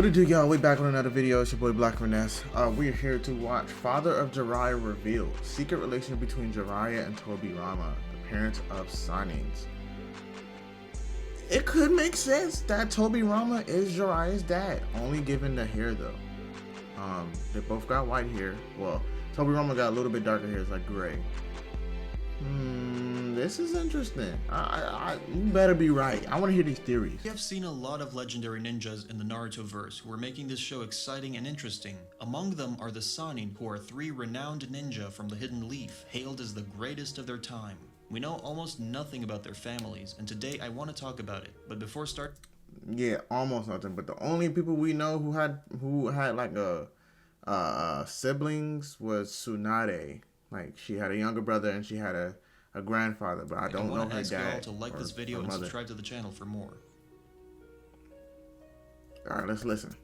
What it do, y'all? We back on another video. It's your boy BLK Finesse. We are here to watch Father of Jiraiya revealed. Secret relation between Jiraiya and Tobirama, the parents of Sanins. It could make sense that Tobirama is Jiraiya's dad, only given the hair though. They both got white hair. Well, Tobirama got a little bit darker hair. It's like gray. This is interesting. You better be right. I want to hear these theories. We have seen a lot of legendary ninjas in the Naruto verse who are making this show exciting and interesting. Among them are the Sannin, who are 3 renowned ninja from the Hidden Leaf, hailed as the greatest of their time. We know almost nothing about their families, and today I want to talk about it. But before yeah, almost nothing. But the only people we know who had like siblings was Tsunade. Like, she had a younger brother and she had a grandfather, but I don't know her dad. I want to ask you all to like this video and mother. subscribe to the channel for more. Alright, let's listen.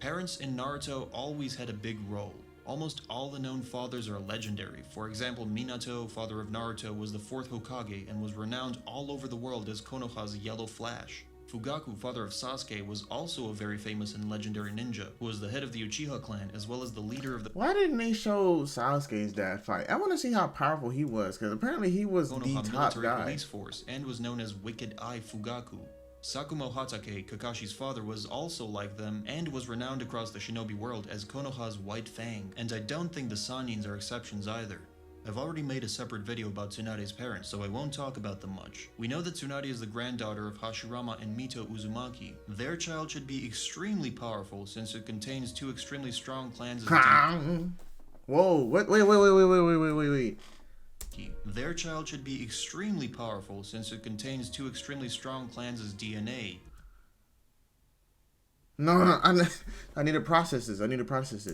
Parents in Naruto always had a big role. Almost all the known fathers are legendary. For example, Minato, father of Naruto, was the 4th Hokage and was renowned all over the world as Konoha's Yellow Flash. Fugaku, father of Sasuke, was also a very famous and legendary ninja, who was the head of the Uchiha clan as well as the leader of the— Why didn't they show Sasuke's dad fight? I want to see how powerful he was, because apparently he was Konoha the top military guy. Police force and was known as Wicked Eye Fugaku. Sakumo Hatake, Kakashi's father, was also like them and was renowned across the shinobi world as Konoha's White Fang, and I don't think the Sanins are exceptions either. I've already made a separate video about Tsunade's parents, so I won't talk about them much. We know that Tsunade is the granddaughter of Hashirama and Mito Uzumaki. Their child should be extremely powerful since it contains 2 extremely strong clans as Whoa, wait. Their child should be extremely powerful since it contains 2 extremely strong clans as DNA. No, I need to process this.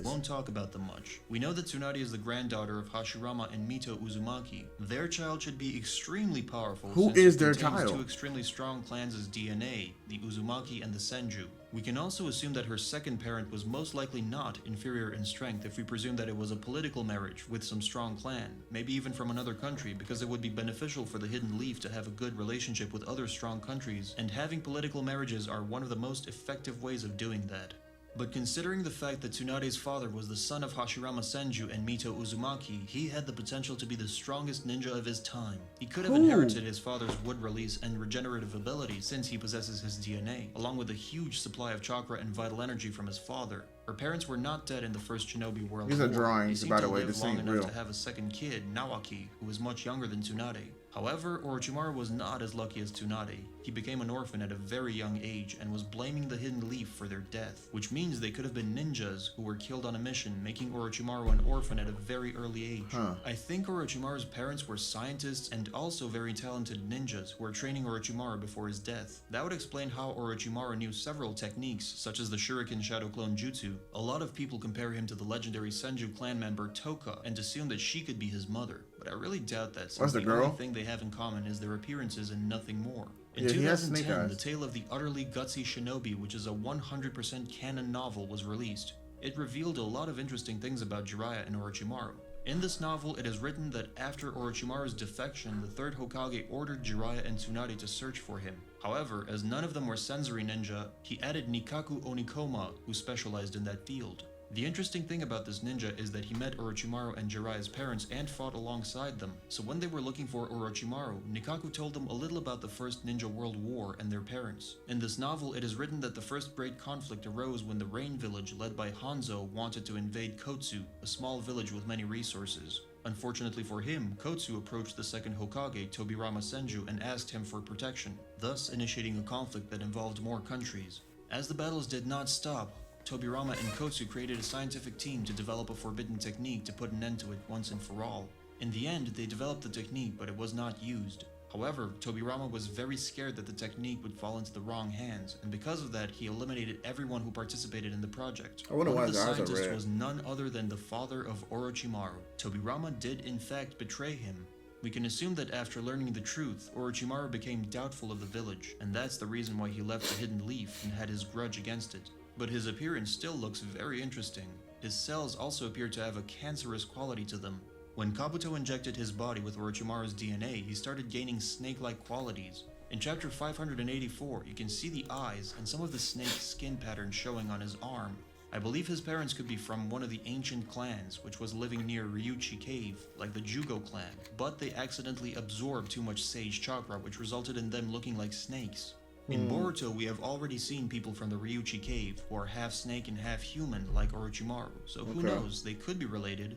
Won't talk about them much. We know that Tsunade is the granddaughter of Hashirama and Mito Uzumaki. Their child should be extremely powerful. Who since is it their contains child? 2 extremely strong clans as DNA, the Uzumaki and the Senju. We can also assume that her second parent was most likely not inferior in strength if we presume that it was a political marriage with some strong clan, maybe even from another country, because it would be beneficial for the Hidden Leaf to have a good relationship with other strong countries, and having political marriages are one of the most effective ways of doing that. But considering the fact that Tsunade's father was the son of Hashirama Senju and Mito Uzumaki, he had the potential to be the strongest ninja of his time. He could have inherited his father's wood release and regenerative ability since he possesses his DNA, along with a huge supply of chakra and vital energy from his father. Her parents were not dead in the first Shinobi World These War. are drawings, by the way. They This seemed to ain't live long real. enough to have a second kid, Nawaki, who was much younger than Tsunade. However, Orochimaru was not as lucky as Tsunade. He became an orphan at a very young age and was blaming the Hidden Leaf for their death, which means they could have been ninjas who were killed on a mission, making Orochimaru an orphan at a very early age. I think Orochimaru's parents were scientists and also very talented ninjas who were training Orochimaru before his death. That would explain how Orochimaru knew several techniques, such as the Shuriken Shadow Clone Jutsu. A lot of people compare him to the legendary Senju clan member Toka and assume that she could be his mother, but I really doubt that since the only thing they have in common is their appearances and nothing more. In 2010, The Tale of the Utterly Gutsy Shinobi, which is a 100% canon novel, was released. It revealed a lot of interesting things about Jiraiya and Orochimaru. In this novel, it is written that after Orochimaru's defection, the 3rd Hokage ordered Jiraiya and Tsunade to search for him. However, as none of them were sensory ninja, he added Nikkaku Onikoma, who specialized in that field. The interesting thing about this ninja is that he met Orochimaru and Jiraiya's parents and fought alongside them, so when they were looking for Orochimaru, Nikkaku told them a little about the First Ninja World War and their parents. In this novel, it is written that the first great conflict arose when the Rain Village, led by Hanzo, wanted to invade Kotsu, a small village with many resources. Unfortunately for him, Kotsu approached the 2nd Hokage, Tobirama Senju, and asked him for protection, thus initiating a conflict that involved more countries. As the battles did not stop, Tobirama and Kotsu created a scientific team to develop a forbidden technique to put an end to it once and for all. In the end, they developed the technique, but it was not used. However, Tobirama was very scared that the technique would fall into the wrong hands, and because of that, he eliminated everyone who participated in the project. One of the scientists was none other than the father of Orochimaru. Tobirama did in fact betray him. We can assume that after learning the truth, Orochimaru became doubtful of the village, and that's the reason why he left the Hidden Leaf and had his grudge against it. But his appearance still looks very interesting. His cells also appear to have a cancerous quality to them. When Kabuto injected his body with Orochimaru's DNA, he started gaining snake-like qualities. In chapter 584, you can see the eyes and some of the snake's skin pattern showing on his arm. I believe his parents could be from one of the ancient clans, which was living near Ryuchi Cave, like the Jugo clan, but they accidentally absorbed too much sage chakra, which resulted in them looking like snakes. In Boruto, we have already seen people from the Ryuchi Cave, who are half snake and half human, like Orochimaru, so who knows, they could be related.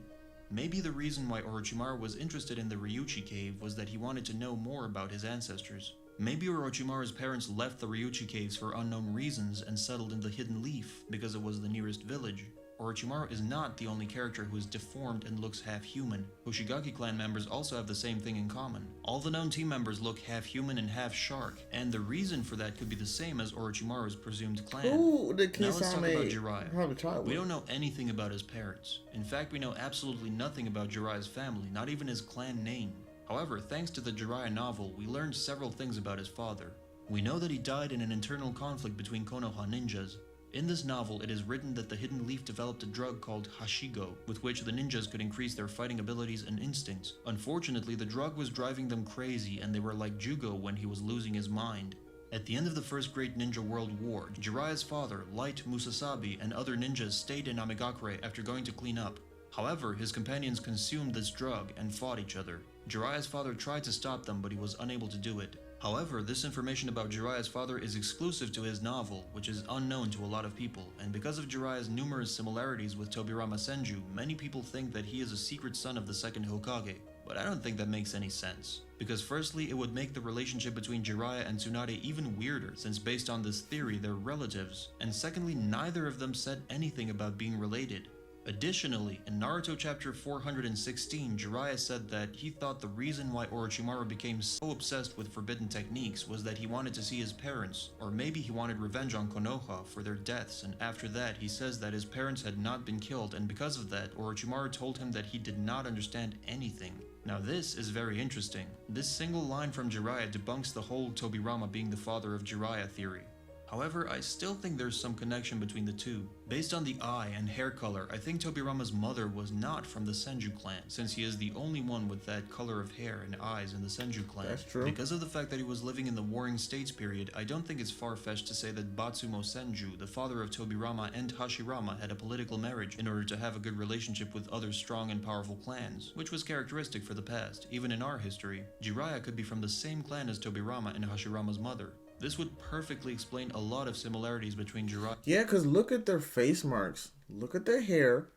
Maybe the reason why Orochimaru was interested in the Ryuchi Cave was that he wanted to know more about his ancestors. Maybe Orochimaru's parents left the Ryuchi Caves for unknown reasons and settled in the Hidden Leaf because it was the nearest village. Orochimaru is not the only character who is deformed and looks half-human. Hoshigaki clan members also have the same thing in common. All the known team members look half-human and half-shark, and the reason for that could be the same as Orochimaru's presumed clan. Ooh, the now let's talk about Jiraiya. Jiraiya. We don't know anything about his parents. In fact, we know absolutely nothing about Jiraiya's family, not even his clan name. However, thanks to the Jiraiya novel, we learned several things about his father. We know that he died in an internal conflict between Konoha ninjas. In this novel, it is written that the Hidden Leaf developed a drug called Hashigo, with which the ninjas could increase their fighting abilities and instincts. Unfortunately, the drug was driving them crazy, and they were like Jugo when he was losing his mind. At the end of the First Great Ninja World War, Jiraiya's father, Light Musasabi, and other ninjas stayed in Amigakure after going to clean up. However, his companions consumed this drug and fought each other. Jiraiya's father tried to stop them, but he was unable to do it. However, this information about Jiraiya's father is exclusive to his novel, which is unknown to a lot of people, and because of Jiraiya's numerous similarities with Tobirama Senju, many people think that he is a secret son of the second Hokage. But I don't think that makes any sense. Because firstly, it would make the relationship between Jiraiya and Tsunade even weirder, since based on this theory, they're relatives, and secondly, neither of them said anything about being related. Additionally, in Naruto chapter 416, Jiraiya said that he thought the reason why Orochimaru became so obsessed with forbidden techniques was that he wanted to see his parents, or maybe he wanted revenge on Konoha for their deaths, and after that he says that his parents had not been killed, and because of that, Orochimaru told him that he did not understand anything. Now this is very interesting. This single line from Jiraiya debunks the whole Tobirama being the father of Jiraiya theory. However, I still think there's some connection between the two. Based on the eye and hair color, I think Tobirama's mother was not from the Senju clan, since he is the only one with that color of hair and eyes in the Senju clan. That's true. Because of the fact that he was living in the Warring States period, I don't think it's far-fetched to say that Batsumo Senju, the father of Tobirama and Hashirama, had a political marriage in order to have a good relationship with other strong and powerful clans, which was characteristic for the past, even in our history. Jiraiya could be from the same clan as Tobirama and Hashirama's mother. This would perfectly explain a lot of similarities between Jiraiya. Yeah, because look at their face marks. Look at their hair.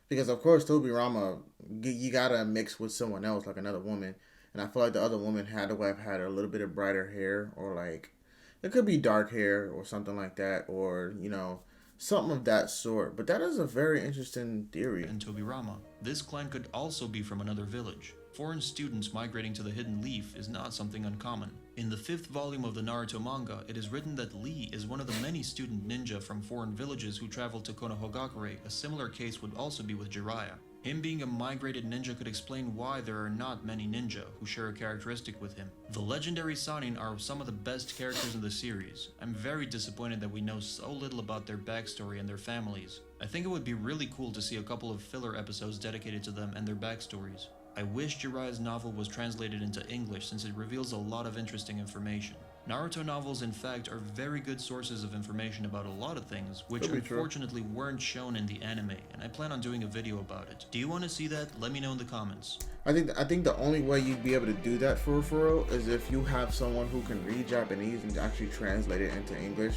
Because, of course, Tobirama, you gotta mix with someone else, like another woman. And I feel like the other woman had to have had a little bit of brighter hair. Or, like, it could be dark hair or something like that. Or, you know, something of that sort. But that is a very interesting theory. And Tobirama. This clan could also be from another village. Foreign students migrating to the Hidden Leaf is not something uncommon. In the 5th volume of the Naruto manga, it is written that Lee is one of the many student ninja from foreign villages who traveled to Konohagakure. A similar case would also be with Jiraiya. Him being a migrated ninja could explain why there are not many ninja who share a characteristic with him. The legendary Sannin are some of the best characters in the series. I'm very disappointed that we know so little about their backstory and their families. I think it would be really cool to see a couple of filler episodes dedicated to them and their backstories. I wish Jiraiya's novel was translated into English since it reveals a lot of interesting information. Naruto novels, in fact, are very good sources of information about a lot of things, which unfortunately weren't shown in the anime, and I plan on doing a video about it. Do you want to see that? Let me know in the comments. I think the only way you'd be able to do that for real is if you have someone who can read Japanese and actually translate it into English.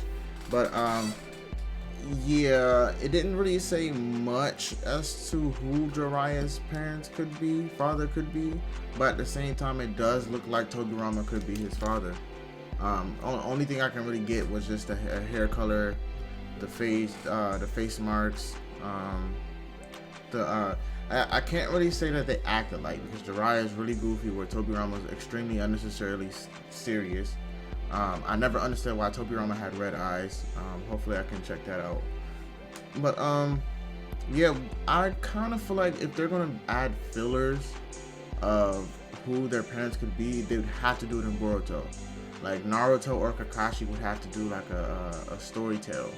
But yeah, it didn't really say much as to who Jiraiya's father could be, but at the same time, it does look like Tobirama could be his father. Only thing I can really get was just the hair color, the face marks. I can't really say that they act alike because Jiraiya is really goofy, where Tobirama is extremely unnecessarily serious. I never understood why Tobirama had red eyes. Hopefully I can check that out. But yeah, I kind of feel like if they're gonna add fillers of who their parents could be, they would have to do it in Boruto. Like Naruto or Kakashi would have to do like a story tale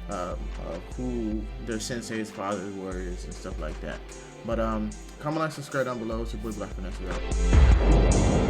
of who their sensei's father was and stuff like that. But comment, like, subscribe down below. It's your boy BLK Finesse.